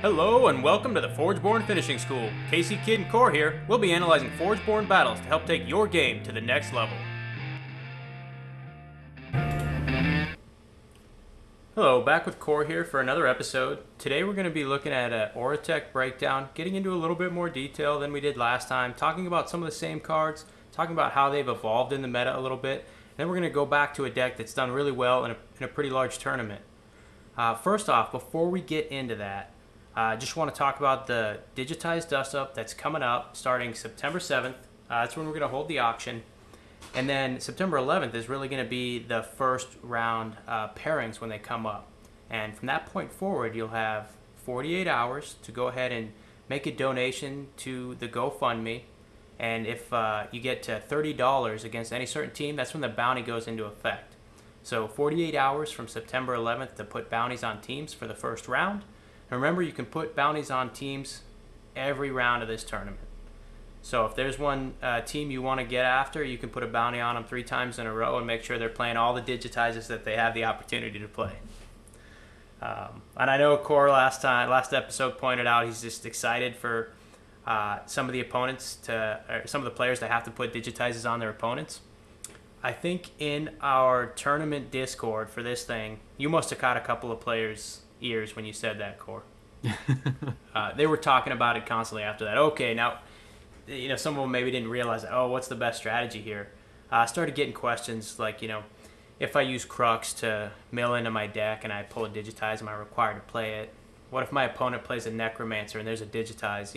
Hello and welcome to the Forgeborn Finishing School. Casey, Kid, and Core here. We'll be analyzing Forgeborn battles to help take your game to the next level. Hello, back with Core here for another episode. Today we're going to be looking at an Oratek breakdown, getting into a little bit more detail than we did last time, talking about some of the same cards, talking about how they've evolved in the meta a little bit, and then we're going to go back to a deck that's done really well in a pretty large tournament. First off, before we get into that, I just want to talk about the digitized dust up that's coming up starting September 7th. That's when we're going to hold the auction. And then September 11th is really going to be the first round pairings when they come up. And from that point forward, you'll have 48 hours to go ahead and make a donation to the GoFundMe. And if you get to $30 against any certain team, that's when the bounty goes into effect. So 48 hours from September 11th to put bounties on teams for the first round. And remember, you can put bounties on teams every round of this tournament. So if there's one team you want to get after, you can put a bounty on them 3 times in a row and make sure they're playing all the digitizers that they have the opportunity to play. And I know Core last episode pointed out he's just excited for some of the opponents some of the players to have to put digitizers on their opponents. I think in our tournament Discord for this thing, you must have caught a couple of players' ears when you said that, Core. They were talking about it constantly after that. Okay, now, some of them maybe didn't realize, what's the best strategy here? I started getting questions like, if I use Crux to mill into my deck and I pull a digitize, am I required to play it? What if my opponent plays a Necromancer and there's a digitize?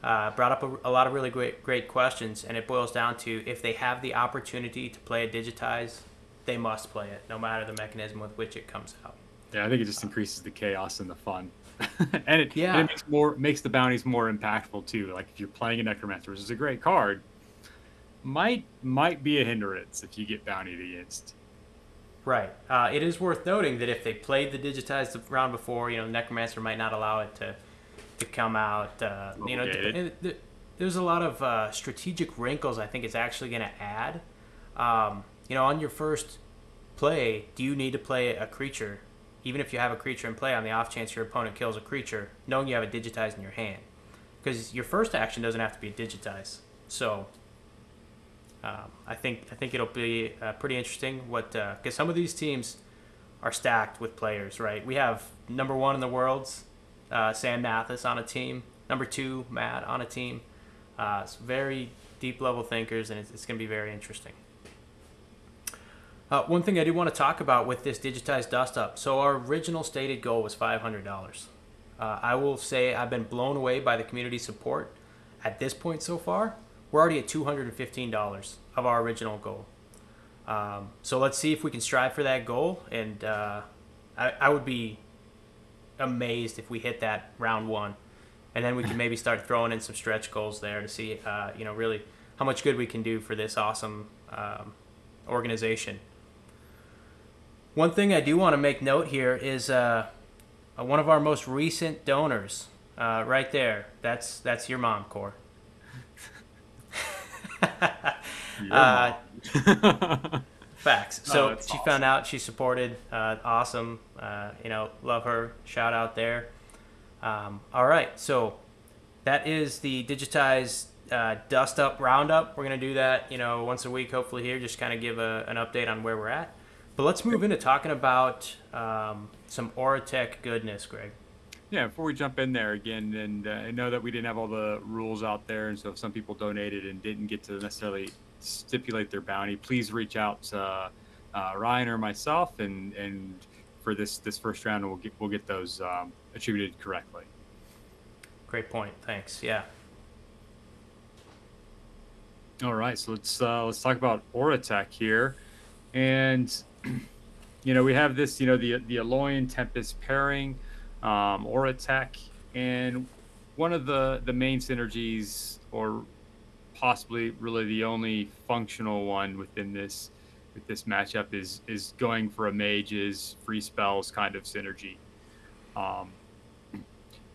Brought up a lot of really great questions, and it boils down to if they have the opportunity to play a digitize, they must play it, no matter the mechanism with which it comes out. Yeah, I think it just increases the chaos and the fun. and it makes the bounties more impactful too. Like if you're playing a Necromancer, which is a great card, might be a hindrance if you get bountied against. Right. It is worth noting that if they played the digitized the round before, Necromancer might not allow it to come out. There's a lot of strategic wrinkles I think it's actually going to add. On your first play, do you need to play a creature? Even if you have a creature in play, on the off chance your opponent kills a creature, knowing you have a digitize in your hand. Because your first action doesn't have to be a digitize. So I think it'll be pretty interesting because some of these teams are stacked with players, right? We have number 1 in the world's Sam Mathis on a team, number 2 Matt on a team. It's very deep level thinkers, and it's going to be very interesting. One thing I do want to talk about with this digitized dust up. So our original stated goal was $500. I will say I've been blown away by the community support. At this point so far, we're already at $215 of our original goal. So let's see if we can strive for that goal. And I would be amazed if we hit that round 1. And then we can maybe start throwing in some stretch goals there to see, really how much good we can do for this awesome organization. One thing I do want to make note here is one of our most recent donors, right there. That's your mom, Core. Facts. So she found out, she supported. Awesome. Love her. Shout out there. All right. So that is the digitized dust up roundup. We're going to do that, once a week, hopefully here, just kind of give an update on where we're at. But let's move into talking about some Oratek goodness, Greg. Yeah, before we jump in there again, and I know that we didn't have all the rules out there, and so if some people donated and didn't get to necessarily stipulate their bounty, please reach out to Ryan or myself, and for this first round, we'll get those attributed correctly. Great point. Thanks. Yeah. All right, so let's talk about Oratek here, and we have this, the Alolan Tempest pairing, Oratek, and one of the main synergies, or possibly really the only functional one with this matchup, is going for a mage's free spells kind of synergy.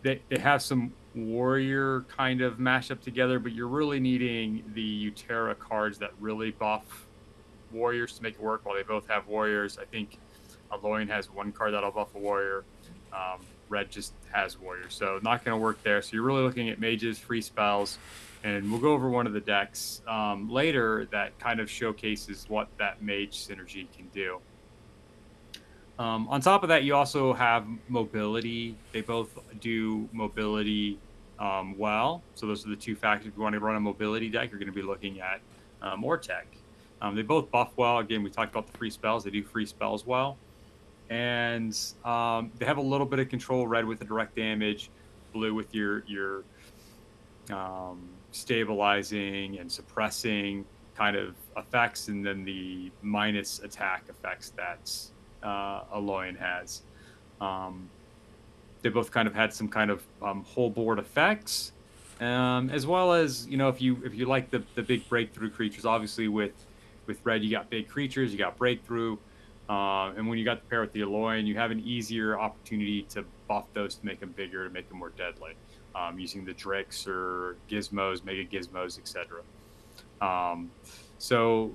They have some warrior kind of mashup together, but you're really needing the Utera cards that really buff warriors to make it work. While they both have warriors, I think Alolan has one card that'll buff a warrior. red just has warriors, so not going to work there. So you're really looking at mages, free spells, and we'll go over one of the decks later that kind of showcases what that mage synergy can do. On top of that, you also have mobility. They both do mobility well. So those are the two factors. If you want to run a mobility deck, you're going to be looking at Oratek. They both buff well. Again, we talked about the free spells. They do free spells well. And they have a little bit of control. Red with the direct damage, blue with your stabilizing and suppressing kind of effects, and then the minus attack effects that's Aloyan has. They both kind of had some kind of whole board effects, as well as, you know, if you like the big breakthrough creatures. Obviously with red you got big creatures, you got breakthrough, and when you got the pair with the Aloyan, you have an easier opportunity to buff those to make them bigger, to make them more deadly, using the Drix or gizmos, mega gizmos, etc. So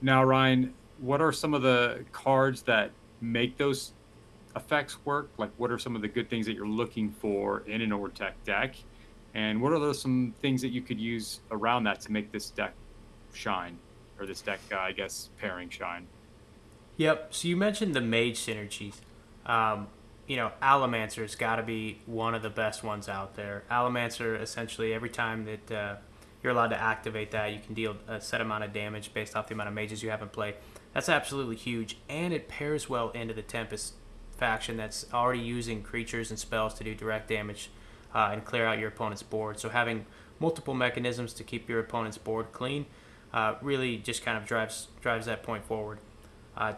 now, Ryan, what are some of the cards that make those effects work? Like, what are some of the good things that you're looking for in an Oratek deck, and what are some things that you could use around that to make this deck shine, or this deck, I guess, pairing shine? Yep. So you mentioned the mage synergies. You know, Alamancer's got to be one of the best ones out there. Alamancer, essentially, every time that you're allowed to activate that, you can deal a set amount of damage based off the amount of mages you have in play. That's absolutely huge, and it pairs well into the Tempest faction that's already using creatures and spells to do direct damage and clear out your opponent's board. So having multiple mechanisms to keep your opponent's board clean really just kind of drives that point forward.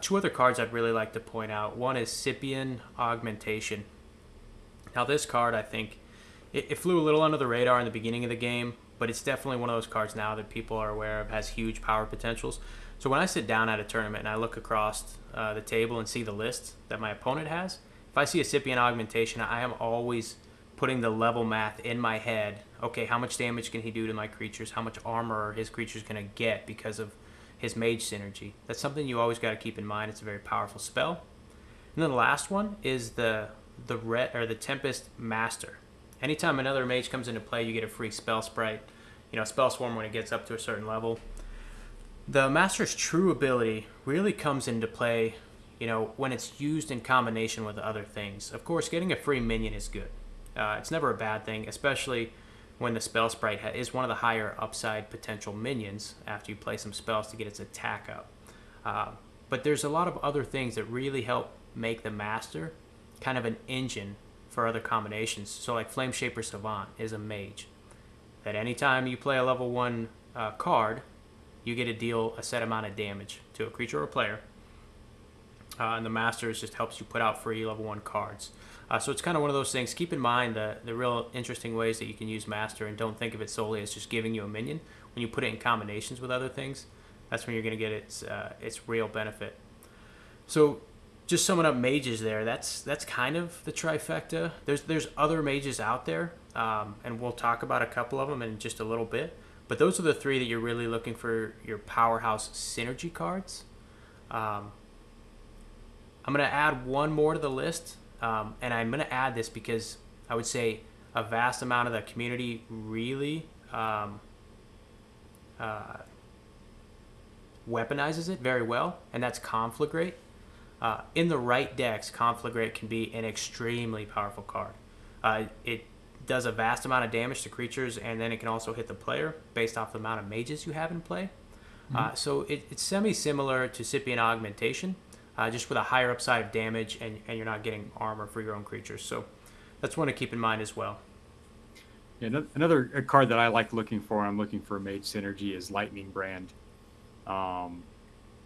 Two other cards I'd really like to point out. One is Scipion Augmentation. Now this card, I think, it flew a little under the radar in the beginning of the game, but it's definitely one of those cards now that people are aware of, has huge power potentials. So when I sit down at a tournament and I look across the table and see the list that my opponent has, if I see a Scipion Augmentation, I am always putting the level math in my head. Okay, how much damage can he do to my creatures? How much armor are his creatures going to get because of his mage synergy? That's something you always got to keep in mind. It's a very powerful spell. And then the last one is the Tempest Master. Anytime another mage comes into play, you get a free spell sprite. You know, spell swarm when it gets up to a certain level. The Master's true ability really comes into play, you know, when it's used in combination with other things. Of course, getting a free minion is good. It's never a bad thing, especially when the spell sprite is one of the higher upside potential minions after you play some spells to get its attack up. But there's a lot of other things that really help make the Master kind of an engine for other combinations. So like Flame Shaper Savant is a mage that anytime you play a level 1 card, you get to deal a set amount of damage to a creature or a player. And the Masters just helps you put out free level 1 cards. So it's kind of one of those things. Keep in mind the real interesting ways that you can use Master, and don't think of it solely as just giving you a minion. When you put it in combinations with other things, that's when you're going to get its real benefit. So just summing up mages there, that's kind of the trifecta. There's other mages out there, and we'll talk about a couple of them in just a little bit. But those are the three that you're really looking for your powerhouse synergy cards. I'm going to add one more to the list, and I'm going to add this because I would say a vast amount of the community really weaponizes it very well, and that's Conflagrate. In the right decks, Conflagrate can be an extremely powerful card. It does a vast amount of damage to creatures, and then it can also hit the player based off the amount of mages you have in play. So it's semi-similar to Scipion Augmentation, just with a higher upside of damage, and you're not getting armor for your own creatures. So that's one to keep in mind as well. Yeah, another card that I like looking for, I'm looking for mage synergy, is Lightning Brand.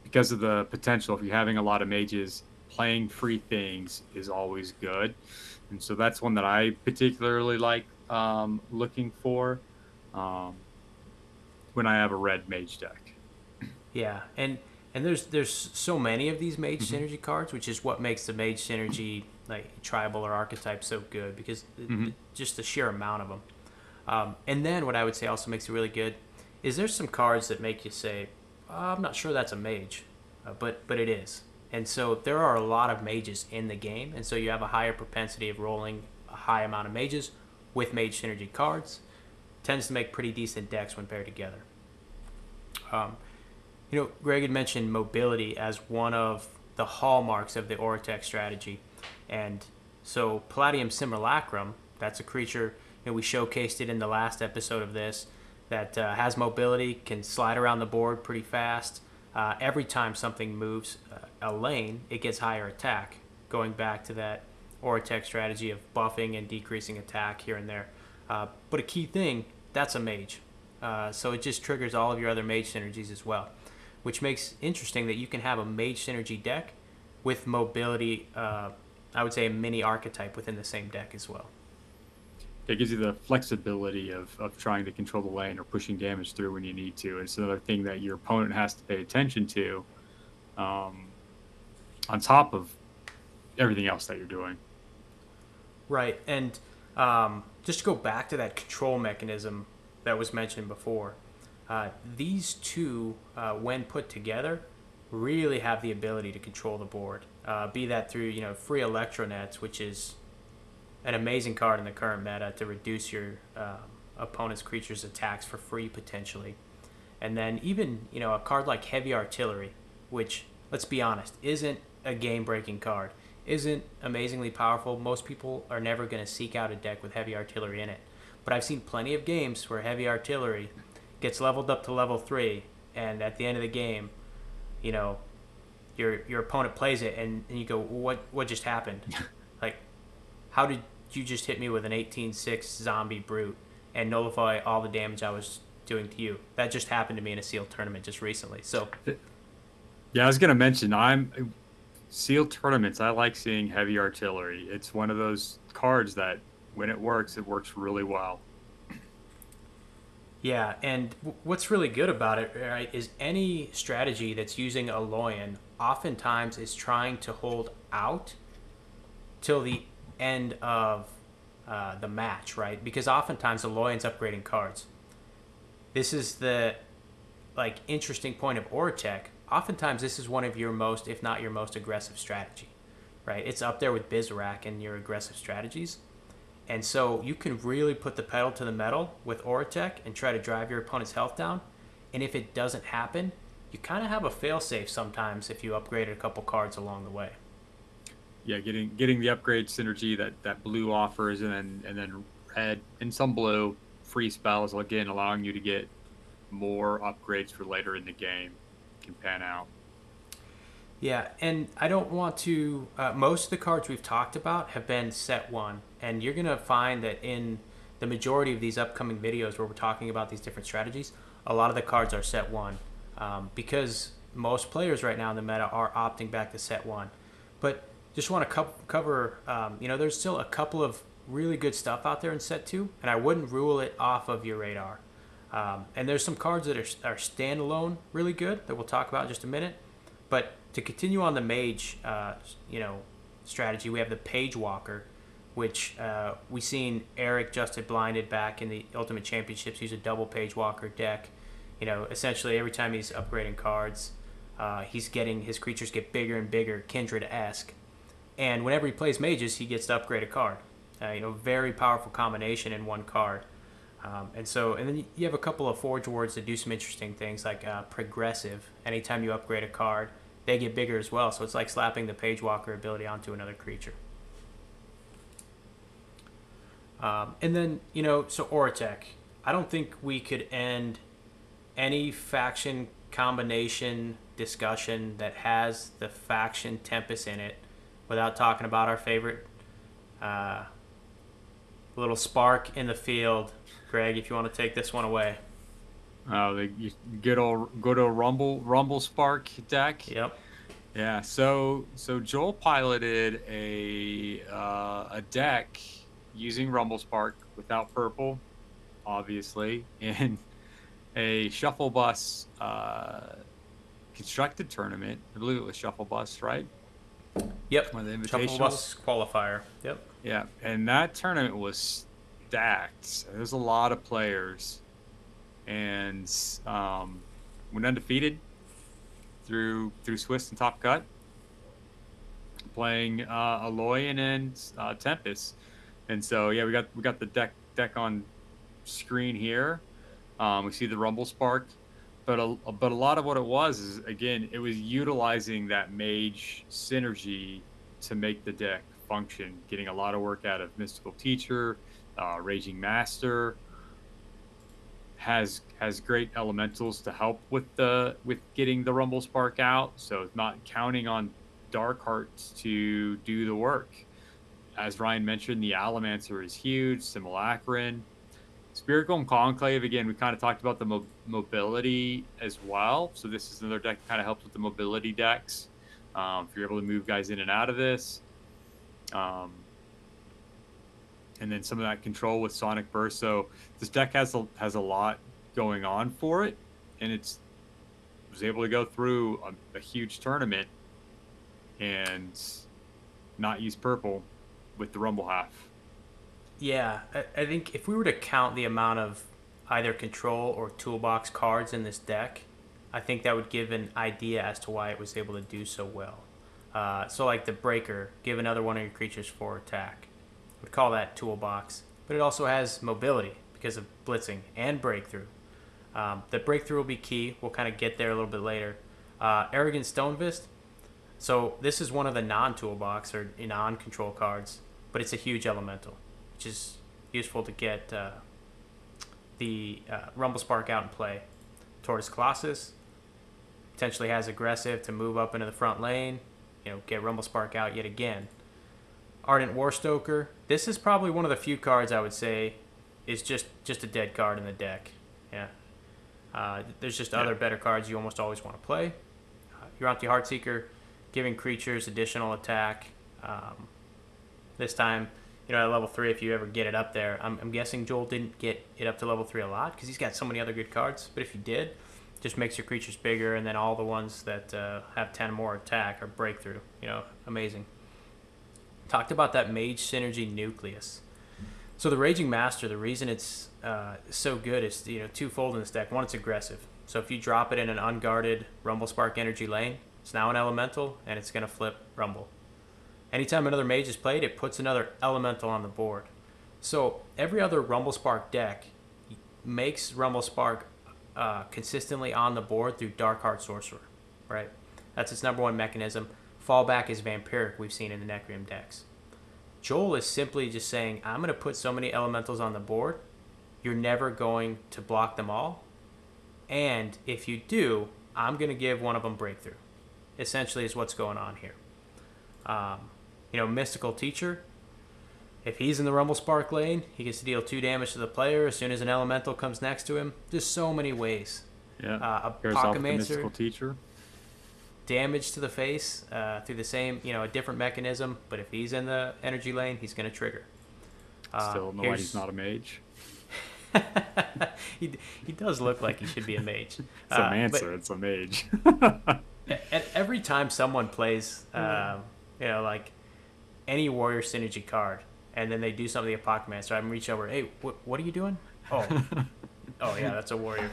Because of the potential, if you're having a lot of mages, playing free things is always good. And so that's one that I particularly like looking for when I have a red mage deck. Yeah, and there's so many of these mage synergy cards, which is what makes the mage synergy like tribal or archetype so good, because just the sheer amount of them. And then what I would say also makes it really good is there's some cards that make you say, I'm not sure that's a mage, but it is. And so there are a lot of mages in the game, and so you have a higher propensity of rolling high amount of mages with mage synergy cards. Tends to make pretty decent decks when paired together. Greg had mentioned mobility as one of the hallmarks of the Oratek strategy. And so Palladium Simulacrum, that's a creature, we showcased it in the last episode of this, that has mobility, can slide around the board pretty fast. Every time something moves a lane, it gets higher attack, going back to that Oratek strategy of buffing and decreasing attack here and there. But a key thing, that's a mage. So it just triggers all of your other mage synergies as well, which makes interesting that you can have a mage synergy deck with mobility, I would say a mini archetype within the same deck as well. It gives you the flexibility of trying to control the lane or pushing damage through when you need to. It's another thing that your opponent has to pay attention to, on top of everything else that you're doing. Right, and just to go back to that control mechanism that was mentioned before, these two, when put together, really have the ability to control the board. Be that through free Electronets, which is an amazing card in the current meta to reduce your opponent's creatures' attacks for free potentially, and then even a card like Heavy Artillery, which, let's be honest, isn't a game-breaking card, isn't amazingly powerful. Most people are never going to seek out a deck with Heavy Artillery in it, but I've seen plenty of games where Heavy Artillery gets leveled up to level 3, and at the end of the game, your opponent plays it, and you go, what just happened? Like, how did you just hit me with an 18-6 zombie brute and nullify all the damage I was doing to you? That just happened to me in a sealed tournament just recently. So, yeah, I was gonna mention, sealed tournaments. I like seeing Heavy Artillery. It's one of those cards that, when it works really well. Yeah, and what's really good about it, right, is any strategy that's using a Loyan oftentimes is trying to hold out till the end of the match, right? Because oftentimes the Loyan's upgrading cards. This is the interesting point of Oratek. Oftentimes this is one of your most, if not your most aggressive strategy, right? It's up there with Bizarak and your aggressive strategies. And so you can really put the pedal to the metal with Oratek and try to drive your opponent's health down. And if it doesn't happen, you kind of have a failsafe sometimes if you upgraded a couple cards along the way. Yeah, getting the upgrade synergy that blue offers, and then red and some blue free spells, again allowing you to get more upgrades for later in the game can pan out. Yeah, and I don't want to... most of the cards we've talked about have been set 1, and you're going to find that in the majority of these upcoming videos where we're talking about these different strategies, a lot of the cards are set 1, because most players right now in the meta are opting back to set 1. But just want to cover, there's still a couple of really good stuff out there in set 2, and I wouldn't rule it off of your radar. And there's some cards that are standalone really good that we'll talk about in just a minute. But to continue on the mage, strategy, we have the Page Walker, which we seen Eric Justed Blinded back in the Ultimate Championships use a double Page Walker deck. Essentially every time he's upgrading cards, he's getting his creatures get bigger and bigger, Kindred-esque. And whenever he plays mages, he gets to upgrade a card. Very powerful combination in one card. And then you have a couple of Forge Wards that do some interesting things, like Progressive. Anytime you upgrade a card, they get bigger as well. So it's like slapping the Page Walker ability onto another creature. And then, so Oratek. I don't think we could end any faction combination discussion that has the faction Tempest in it without talking about our favorite little spark in the field. Greg, if you want to take this one away. Oh, the good old Rumble Spark deck. Yep. Yeah. So Joel piloted a deck using Rumble Spark without purple, obviously, in a Shufflebus constructed tournament. I believe it was Shufflebus, right? Yep. One of the Shufflebus Qualifier. Yep. Yeah, and that tournament was stacked. There's a lot of players, and went undefeated through Swiss and Top Cut, playing Aloyan and Tempest. And so yeah, we got the deck on screen here. We see the Rumble Spark, but a lot of what it was is, again, it was utilizing that mage synergy to make the deck function, getting a lot of work out of Mystical Teacher, Raging Master. Has great elementals to help with getting the Rumble Spark out, so it's not counting on Dark Hearts to do the work. As Ryan mentioned, the Allomancer is huge, Simulacron. Spirit Golem Conclave, again, we kind of talked about the mobility as well. So this is another deck that kind of helps with the mobility decks. If you're able to move guys in and out of this. And then some of that control with Sonic Burst. So this deck has a lot going on for it. And was able to go through a huge tournament and not use purple with the Rumble half. Yeah, I think if we were to count the amount of either control or toolbox cards in this deck, I think that would give an idea as to why it was able to do so well. So like the Breaker, give another one of your creatures 4 attack. Would call that toolbox. But it also has mobility because of blitzing and breakthrough. The breakthrough will be key. We'll kind of get there a little bit later. Arrogant Stonefist. So this is one of the non-toolbox or non-control cards, but it's a huge elemental, which is useful to get the Rumble Spark out and play. Tortoise Colossus potentially has aggressive to move up into the front lane, get Rumble Spark out yet again. Ardent Warstoker. This is probably one of the few cards I would say is just a dead card in the deck. Yeah. There's just other better cards you almost always want to play. Uranti Heartseeker, giving creatures additional attack. This time, at level 3, if you ever get it up there. I'm guessing Joel didn't get it up to level 3 a lot because he's got so many other good cards. But if you did, just makes your creatures bigger, and then all the ones that have 10 more attack are breakthrough. Amazing. Talked about that Mage Synergy Nucleus. So the Raging Master, the reason it's so good is twofold in this deck. One, it's aggressive. So if you drop it in an unguarded Rumble Spark energy lane, it's now an elemental, and it's going to flip Rumble. Anytime another mage is played, it puts another elemental on the board. So every other Rumble Spark deck makes Rumble Spark consistently on the board through Dark Heart Sorcerer, right? That's its number one mechanism. Fallback is Vampiric, we've seen in the Necreum decks. Joel is simply just saying, I'm going to put so many elementals on the board, you're never going to block them all. And if you do, I'm going to give one of them breakthrough. Essentially is what's going on here. Mystical Teacher, if he's in the Rumble Spark lane, he gets to deal 2 damage to the player as soon as an elemental comes next to him. Just so many ways. Yeah. A Pocketmancer, Mystical Teacher. Damage to the face through the same, a different mechanism. But if he's in the energy lane, he's going to trigger. Still don't know why he's not a mage. he does look like he should be a mage. It's an answer. It's a mage. And every time someone plays, like any warrior synergy card, and then they do something to the Pocketmancer, I'm reach over, hey, what are you doing? Oh yeah, that's a warrior.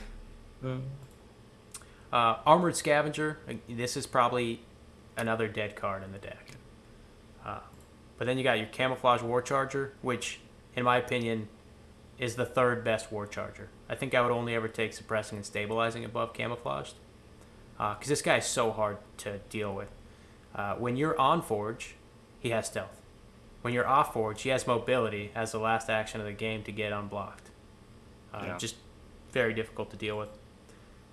Armored Scavenger. This is probably another dead card in the deck. But then you got your Camouflage War Charger, which, in my opinion, is the 3rd best War Charger. I think I would only ever take Suppressing and Stabilizing above Camouflaged. Because this guy is so hard to deal with. When you're on Forge, he has Stealth. When you're off Forge, he has Mobility as the last action of the game to get unblocked. Just very difficult to deal with.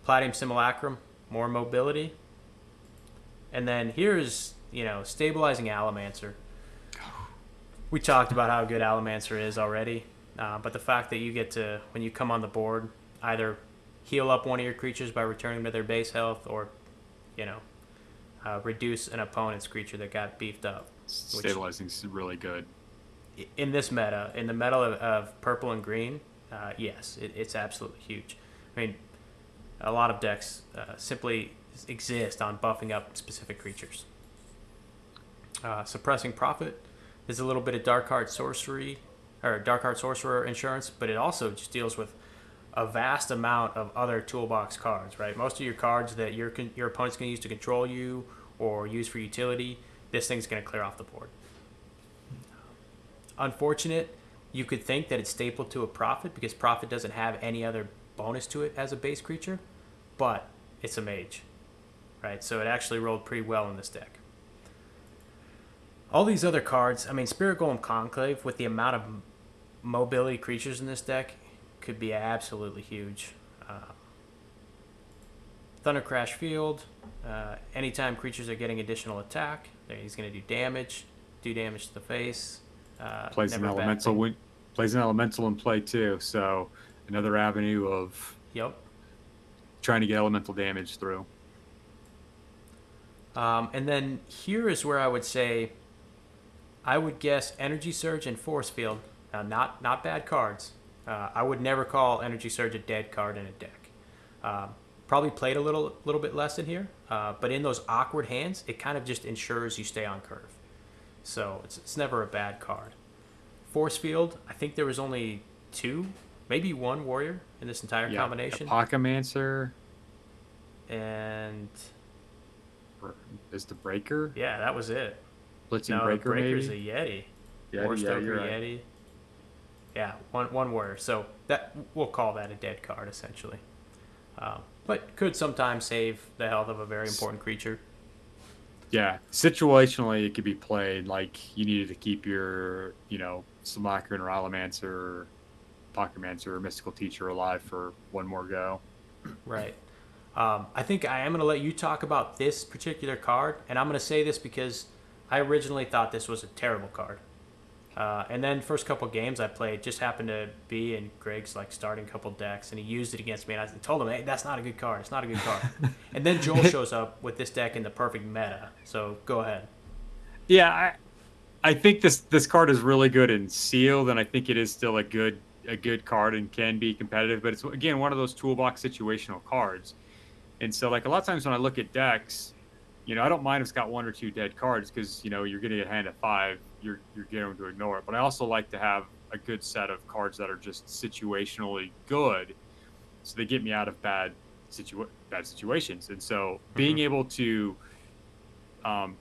Platinum Simulacrum, more mobility. And then here's, Stabilizing Allomancer. We talked about how good Allomancer is already. But the fact that you get to, when you come on the board, either heal up one of your creatures by returning them to their base health, or, reduce an opponent's creature that got beefed up. Stabilizing is really good. In this meta, in the meta of purple and green, yes, it's absolutely huge. I mean, a lot of decks simply exist on buffing up specific creatures. Suppressing Prophet is a little bit of Dark Heart Sorcery, or Dark Heart Sorcerer insurance, but it also just deals with a vast amount of other toolbox cards, right? Most of your cards that your opponent's going to use to control you or use for utility, this thing's going to clear off the board. unfortunate. You could think that it's stapled to a Prophet because Prophet doesn't have any other bonus to it as a base creature, but it's a mage, right? So it actually rolled pretty well in this deck. All these other cards, I mean, Spirit Golem Conclave, with the amount of mobility creatures in this deck, could be absolutely huge. Thunder Crash Field, anytime creatures are getting additional attack, he's going to do damage to the face. Plays an elemental. Plays an elemental in play too, so another avenue of trying to get elemental damage through. And then here is where I would say, I would guess Energy Surge and Force Field. Now, not bad cards. I would never call Energy Surge a dead card in a deck. Probably played a little bit less in here, but in those awkward hands, it kind of just ensures you stay on curve. So it's never a bad card. Force Field, I think there was only 2, maybe 1 warrior in this entire combination. Apocamancer. And is the Breaker? Yeah, that was it. Blitzing Breaker, Breaker's maybe? a Yeti. You're right. Yeti. Yeah, one warrior. So that we'll call that a dead card, essentially. But could sometimes save the health of a very important creature. Yeah, situationally it could be played like you needed to keep your, Slacker and Ralamancer, Pocketmancer, or Mystical Teacher alive for one more go. Right. I think I am going to let you talk about this particular card, and I'm going to say this because I originally thought this was a terrible card. And then first couple games I played just happened to be in Greg's starting couple decks, and he used it against me, and I told him, hey, that's not a good card. It's not a good card. And then Joel shows up with this deck in the perfect meta. So go ahead. Yeah, I think this card is really good in sealed, and I think it is still a good card and can be competitive. But it's, again, one of those toolbox situational cards. And so a lot of times when I look at decks, I don't mind if it's got 1 or 2 dead cards because, you're getting a hand at 5. You're going to ignore it. But I also like to have a good set of cards that are just situationally good, so they get me out of bad situations. And so being able to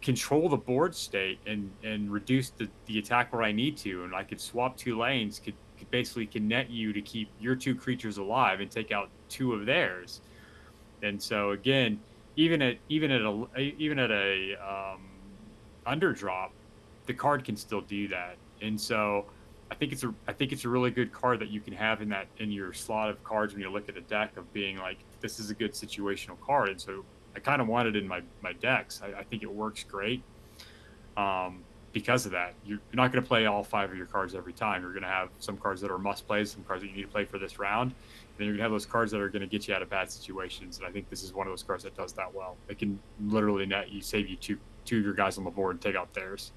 control the board state and reduce the attack where I need to, and I could swap 2 lanes, could basically net you to keep your 2 creatures alive and take out 2 of theirs. And so again, even at a underdrop, the card can still do that. And so I think it's a really good card that you can have in your slot of cards when you look at a deck of being like, this is a good situational card. And so I kind of want it in my decks. I think it works great because of that. You're not going to play all 5 of your cards every time. You're going to have some cards that are must plays, some cards that you need to play for this round. Then you're going to have those cards that are going to get you out of bad situations. And I think this is one of those cards that does that well. It can literally save you two of your guys on the board and take out theirs.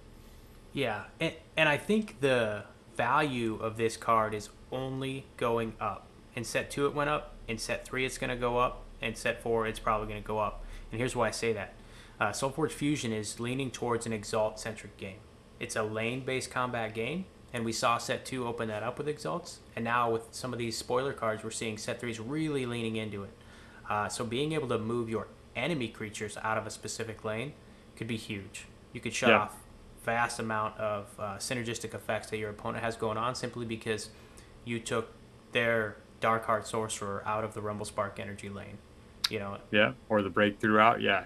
Yeah, and I think the value of this card is only going up. In set 2 it went up, in set 3 it's going to go up, in set 4 it's probably going to go up. And here's why I say that. Solforge Fusion is leaning towards an Exalt-centric game. It's a lane-based combat game, and we saw set 2 open that up with Exalts, and now with some of these spoiler cards we're seeing set 3 is really leaning into it. So being able to move your enemy creatures out of a specific lane could be huge. You could shut off vast amount of synergistic effects that your opponent has going on simply because you took their Darkheart Sorcerer out of the Rumblespark energy lane. Yeah, or the breakthrough out, yeah.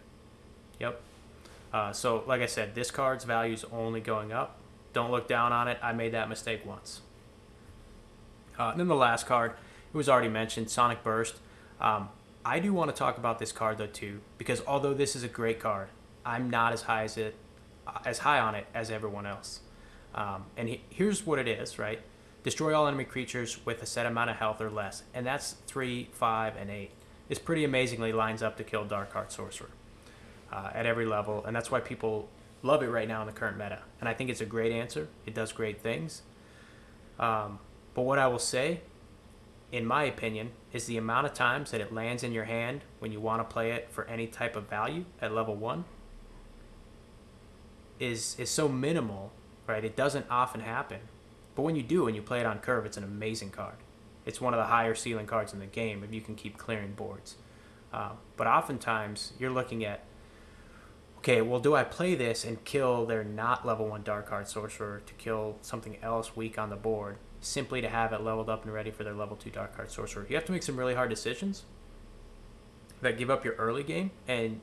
Yep. So like I said, this card's value is only going up. Don't look down on it. I made that mistake once. And then the last card, it was already mentioned, Sonic Burst. I do want to talk about this card though too, because although this is a great card, I'm not as high on it as everyone else. And here's what it is, right? Destroy all enemy creatures with a set amount of health or less, and that's 3, 5, and 8. This pretty amazingly lines up to kill Darkheart Sorcerer at every level, and that's why people love it right now in the current meta. And I think it's a great answer. It does great things. But what I will say, in my opinion, is the amount of times that it lands in your hand when you want to play it for any type of value at level 1 is so minimal, right? It doesn't often happen. But when you do and you play it on curve, it's an amazing card. It's one of the higher ceiling cards in the game if you can keep clearing boards. But oftentimes, you're looking at, okay, well, do I play this and kill their not level 1 Dark Card Sorcerer to kill something else weak on the board, simply to have it leveled up and ready for their level 2 Dark Card Sorcerer? You have to make some really hard decisions that give up your early game, and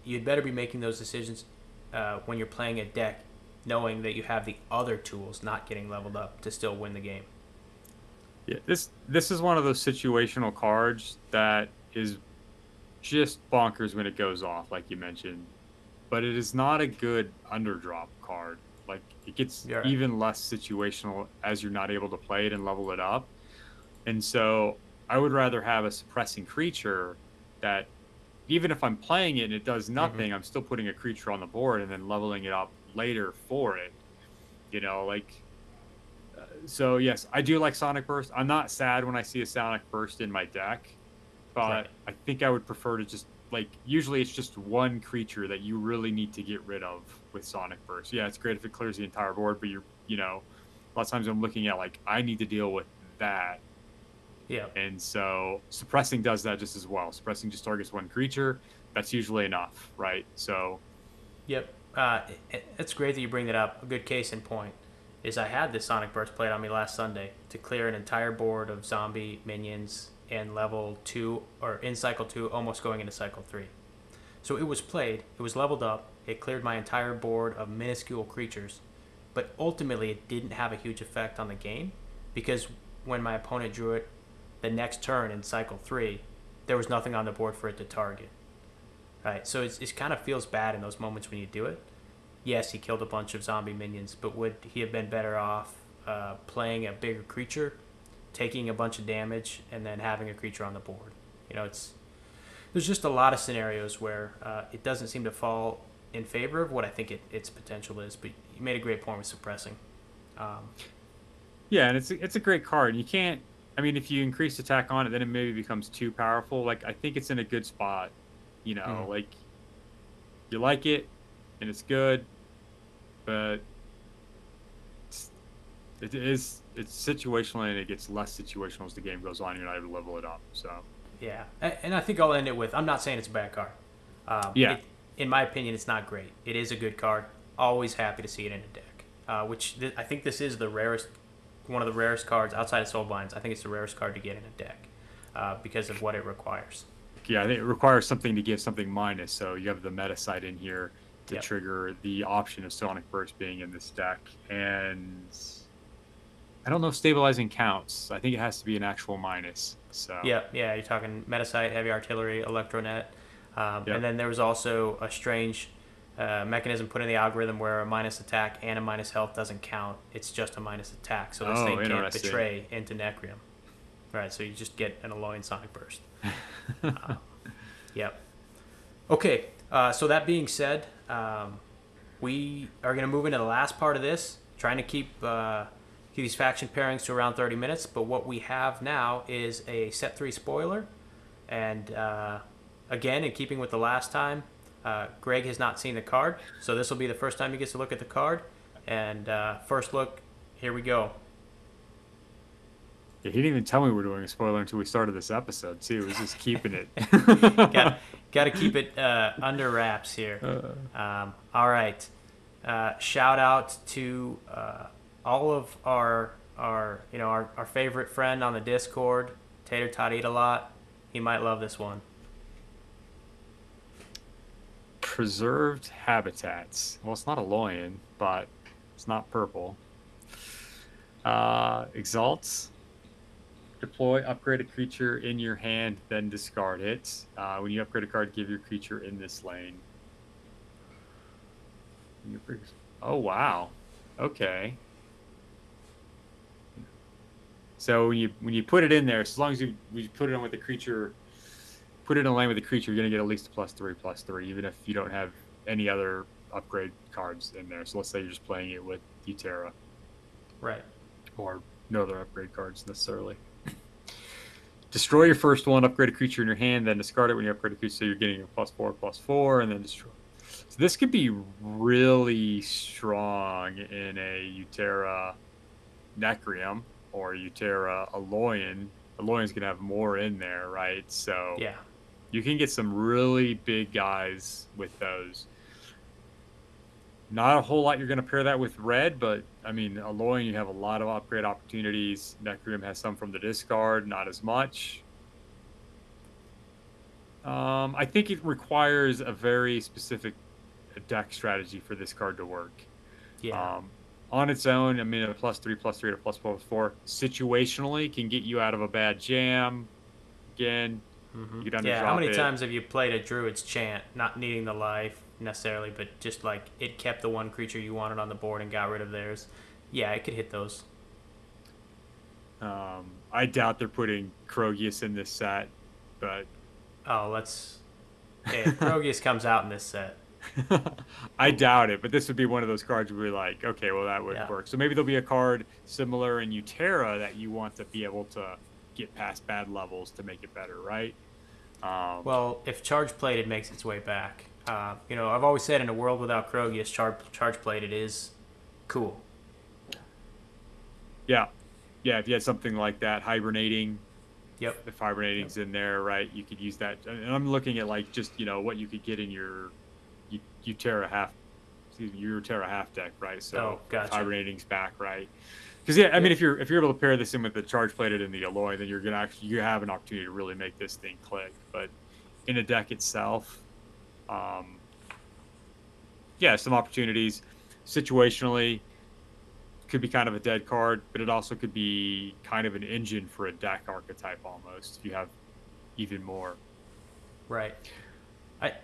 you'd better be making those decisions when you're playing a deck, knowing that you have the other tools not getting leveled up to still win the game. Yeah, this is one of those situational cards that is just bonkers when it goes off, like you mentioned. But it is not a good underdrop card. Like, it gets You're right. even less situational as you're not able to play it and level it up. And so I would rather have a suppressing creature that, even if I'm playing it and it does nothing, I'm still putting a creature on the board and then leveling it up later for it. You know, like, so yes, I do like Sonic Burst. I'm not sad when I see a Sonic Burst in my deck, but Right. I think I would prefer to just, like, usually it's just one creature that you really need to get rid of with Sonic Burst. Yeah, it's great if it clears the entire board, but you know, a lot of times I'm looking at, like, I need to deal with that. Yeah. And so suppressing does that just as well. Suppressing just targets one creature. That's usually enough, right? So Yep. It's great that you bring that up. A good case in point is I had this Sonic Burst played on me last Sunday to clear an entire board of zombie minions in level 2, or in cycle 2, almost going into cycle 3. So it was played, it was leveled up, it cleared my entire board of minuscule creatures, but ultimately it didn't have a huge effect on the game because when my opponent drew it the next turn in cycle 3, there was nothing on the board for it to target. Right, so it kind of feels bad in those moments when you do it. Yes, he killed a bunch of zombie minions, but would he have been better off playing a bigger creature, taking a bunch of damage, and then having a creature on the board? You know, there's just a lot of scenarios where it doesn't seem to fall in favor of what I think its potential is. But you made a great point with suppressing. yeah, and it's a great card. You can't. I mean, if you increase attack on it, then it maybe becomes too powerful. Like, I think it's in a good spot. You know, like, you like it and it's good, but it's situational, and it gets less situational as the game goes on. You're not able to level it up. So Yeah, and I think I'll end it with, I'm not saying it's a bad card. yeah, In my opinion, it's not great. It is a good card. Always happy to see it in a deck. I think this is the rarest, one of the rarest cards outside of Soulbinds. I think it's the rarest card to get in a deck because of what it requires. yeah. I think it requires something to give something minus. So you have the meta site in here to Yep. trigger the option of Sonic Burst being in this deck, and I don't know if stabilizing counts. I think it has to be an actual minus. So Yeah, you're talking Metasite, Heavy Artillery, Electronet. Yep. And then there was also a strange mechanism put in the algorithm where a minus attack and a minus health doesn't count. It's just a minus attack. So this Oh, thing can't interesting. betray into Necrium. Right, so you just get an Alolan Sonic Burst. Yep. Okay, so that being said, we are going to move into the last part of this, trying to keep these faction pairings to around 30 minutes. But what we have now is a set 3 spoiler. And again, in keeping with the last time, Greg has not seen the card. So this will be the first time he gets to look at the card. And first look, here we go. Yeah, he didn't even tell me we were doing a spoiler until we started this episode, too. He was just keeping it. Got to keep it under wraps here. All right. Shout out to all of our favorite friend on the Discord, Tater Tot Eat a Lot. He might love this one. Preserved habitats. Well, it's not a loin, but it's not purple. Exalts. Deploy, upgrade a creature in your hand, then discard it. When you upgrade a card, give your creature in this lane. Oh, wow. Okay. So when you put it in there, as long as you put it on with the creature, put it in a lane with the creature, you're going to get at least a +3/+3, even if you don't have any other upgrade cards in there. So let's say you're just playing it with Utera. Right. Or no other upgrade cards necessarily. Destroy your first one, upgrade a creature in your hand, then discard it when you upgrade a creature, so you're getting a +4/+4, and then destroy. So this could be really strong in a Utera Necrium or Utera Alolan. Alolan's going to have more in there, right? So Yeah. you can get some really big guys with those. Not a whole lot you're going to pair that with red, but I mean, Alloying, you have a lot of upgrade opportunities. Necroom has some from the discard, not as much. I think it requires a very specific deck strategy for this card to work. Yeah. On its own, I mean, a +3/+3 to +4/+4 situationally can get you out of a bad jam. Again, Mm-hmm. you could Yeah. How underdrop many it. times have you played a Druid's Chant, not needing the life necessarily, but just like it kept the one creature you wanted on the board and got rid of theirs? Yeah, it could hit those. I doubt they're putting Krogius in this set, but Oh, let's. If Krogius comes out in this set, I doubt it. But this would be one of those cards where we're like, okay, well, that would yeah. work. So maybe there'll be a card similar in Utera that you want to be able to get past bad levels to make it better, right? Well, if charge plated makes its way back, I've always said in a world without Krogius, charge plated is cool. Yeah. Yeah, if you had something like that, hibernating, Yep. if hibernating's in there, right, you could use that. And I'm looking at like just, what you could get in your Utera half, your Terra half deck, right? So Oh, gotcha. hibernating's back, right? Because yeah, I Yep. mean, if you're able to pair this in with the charge plated and the alloy, then you're gonna actually you have an opportunity to really make this thing click. But in a deck itself, um, yeah, some opportunities. Situationally, could be kind of a dead card, but it also could be kind of an engine for a deck archetype almost. If you have even more. Right.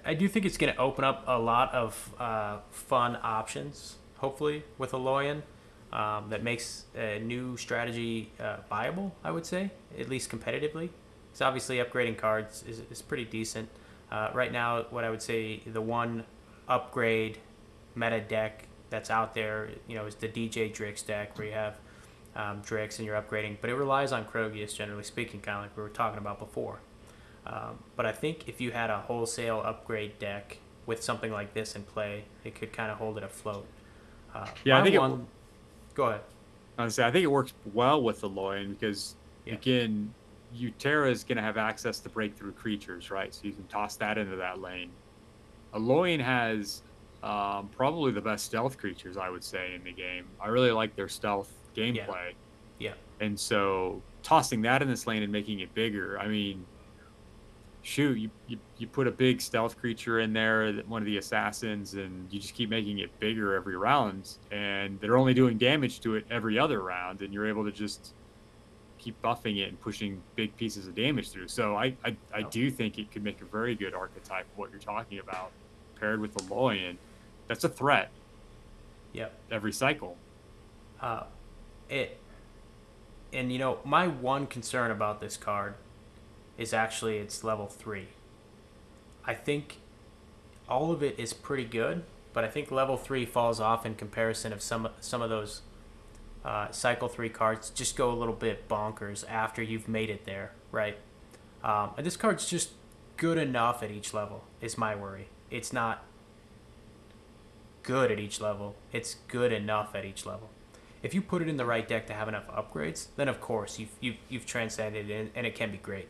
I do think it's going to open up a lot of fun options, hopefully, with Aloyan that makes a new strategy viable, I would say, at least competitively. Because obviously upgrading cards is pretty decent. Right now, what I would say, the one upgrade meta deck that's out there, is the DJ Drix deck, where you have Drix and you're upgrading. But it relies on Krogius, generally speaking, kind of like we were talking about before. But I think if you had a wholesale upgrade deck with something like this in play, it could kind of hold it afloat. Yeah, I think Go ahead. honestly, I think it works well with the Loyan because, Yeah. again, Utera is going to have access to breakthrough creatures, right? So you can toss that into that lane. Aloyan has probably the best stealth creatures, I would say, in the game. I really like their stealth gameplay. Yeah. And so tossing that in this lane and making it bigger, I mean, shoot, you put a big stealth creature in there, one of the assassins, and you just keep making it bigger every round, and they're only doing damage to it every other round, and you're able to just keep buffing it and pushing big pieces of damage through. So I do think it could make a very good archetype of what you're talking about, paired with the Loyan. That's a threat. Yep. Every cycle. My one concern about this card is actually it's level 3. I think all of it is pretty good, but I think level 3 falls off in comparison of some of those cycle 3 cards just go a little bit bonkers after you've made it there, right? And this card's just good enough at each level is my worry. It's not good at each level. It's good enough at each level. If you put it in the right deck to have enough upgrades, then of course you've transcended it and it can be great.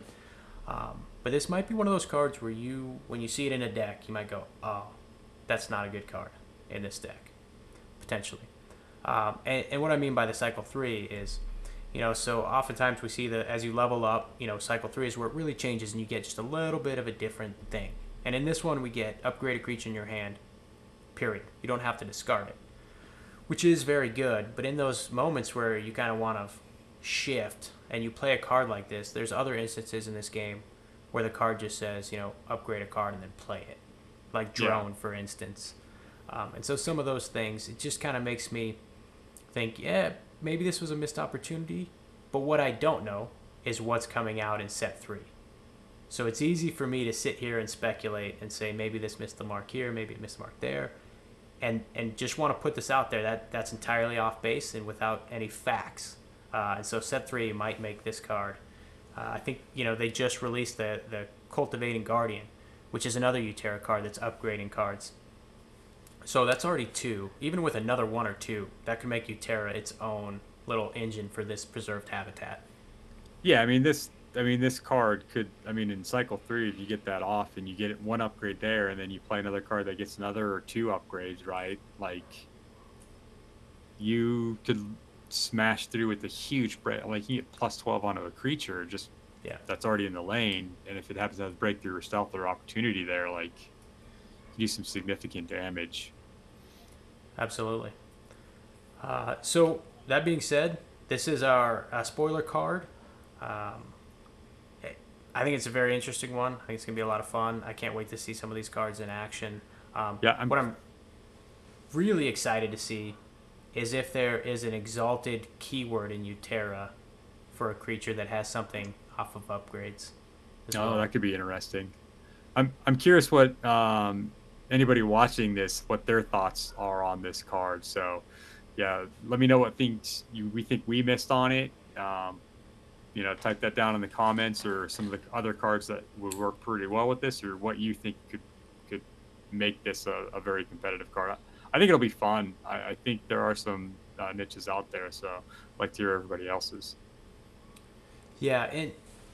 But this might be one of those cards where when you see it in a deck, you might go, oh, that's not a good card in this deck, potentially. And what I mean by the cycle 3 is, so oftentimes we see that as you level up, cycle 3 is where it really changes and you get just a little bit of a different thing. And in this one, we get upgrade a creature in your hand, period. You don't have to discard it, which is very good. But in those moments where you kind of want to shift and you play a card like this, there's other instances in this game where the card just says, upgrade a card and then play it, like Drone, for instance. And so some of those things, it just kind of makes me think, yeah, maybe this was a missed opportunity. But what I don't know is what's coming out in set 3. So it's easy for me to sit here and speculate and say maybe this missed the mark here, maybe it missed the mark there, and just want to put this out there that's entirely off base and without any facts. And so set 3 might make this card. I think they just released the Cultivating Guardian, which is another Utera card that's upgrading cards. So that's already 2. Even with another 1 or 2, that could make Utera its own little engine for this preserved habitat. Yeah, I mean this I mean, this card could, I mean, in cycle 3, if you get that off and you get one upgrade there, and then you play another card that gets another or 2 upgrades, right? Like, you could smash through with a huge break. Like, you get plus 12 onto a creature, just that's already in the lane. And if it happens to have breakthrough or stealth or opportunity there, like, you do some significant damage. Absolutely. So, that being said, this is our spoiler card. I think it's a very interesting one. I think it's going to be a lot of fun. I can't wait to see some of these cards in action. What I'm really excited to see is if there is an exalted keyword in Utera for a creature that has something off of upgrades. That could be interesting. I'm curious what anybody watching this, what their thoughts are on this card. So, yeah, let me know what things we think we missed on it. You know, type that down in the comments, or some of the other cards that would work pretty well with this, or what you think could make this a very competitive card. I think it'll be fun. I think there are some niches out there, so I'd like to hear everybody else's. Yeah,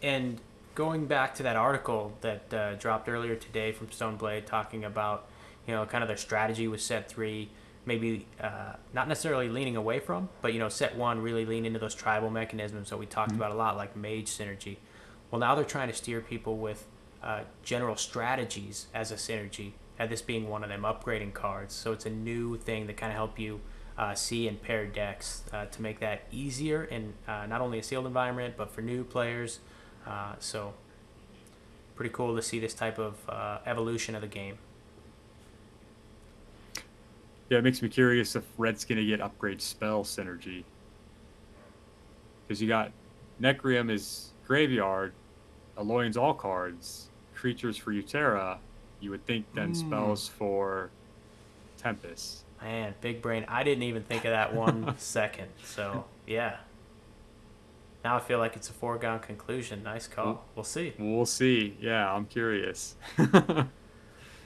and going back to that article that dropped earlier today from Stoneblade, talking about, you know, kind of their strategy with set 3, maybe not necessarily leaning away from, but, you know, set 1 really lean into those tribal mechanisms that we talked about a lot, like mage synergy. Well, now they're trying to steer people with general strategies as a synergy, and this being one of them, upgrading cards. So it's a new thing that kind of help you see and pair decks to make that easier in not only a sealed environment, but for new players. So pretty cool to see this type of evolution of the game. Yeah, it makes me curious if Red's going to get upgrade spell synergy. Because you got Necrium is graveyard, Alloy's all cards, creatures for Utera. You would think then spells for Tempest. Man, big brain. I didn't even think of that 1 second. So, yeah. Now I feel like it's a foregone conclusion. Nice call. We'll see. We'll see. Yeah, I'm curious.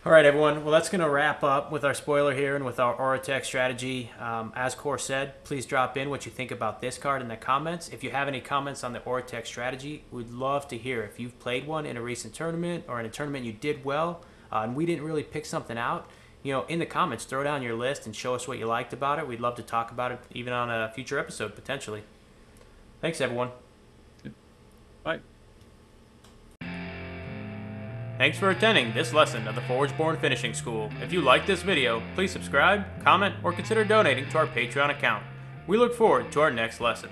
All right, everyone. Well, that's going to wrap up with our spoiler here and with our Oratek strategy. As Core said, please drop in what you think about this card in the comments. If you have any comments on the Oratek strategy, we'd love to hear. If you've played one in a recent tournament or in a tournament you did well and we didn't really pick something out, you know, in the comments, throw down your list and show us what you liked about it. We'd love to talk about it even on a future episode, potentially. Thanks, everyone. Bye. Thanks for attending this lesson of the Forgeborn Finishing School. If you like this video, please subscribe, comment, or consider donating to our Patreon account. We look forward to our next lesson.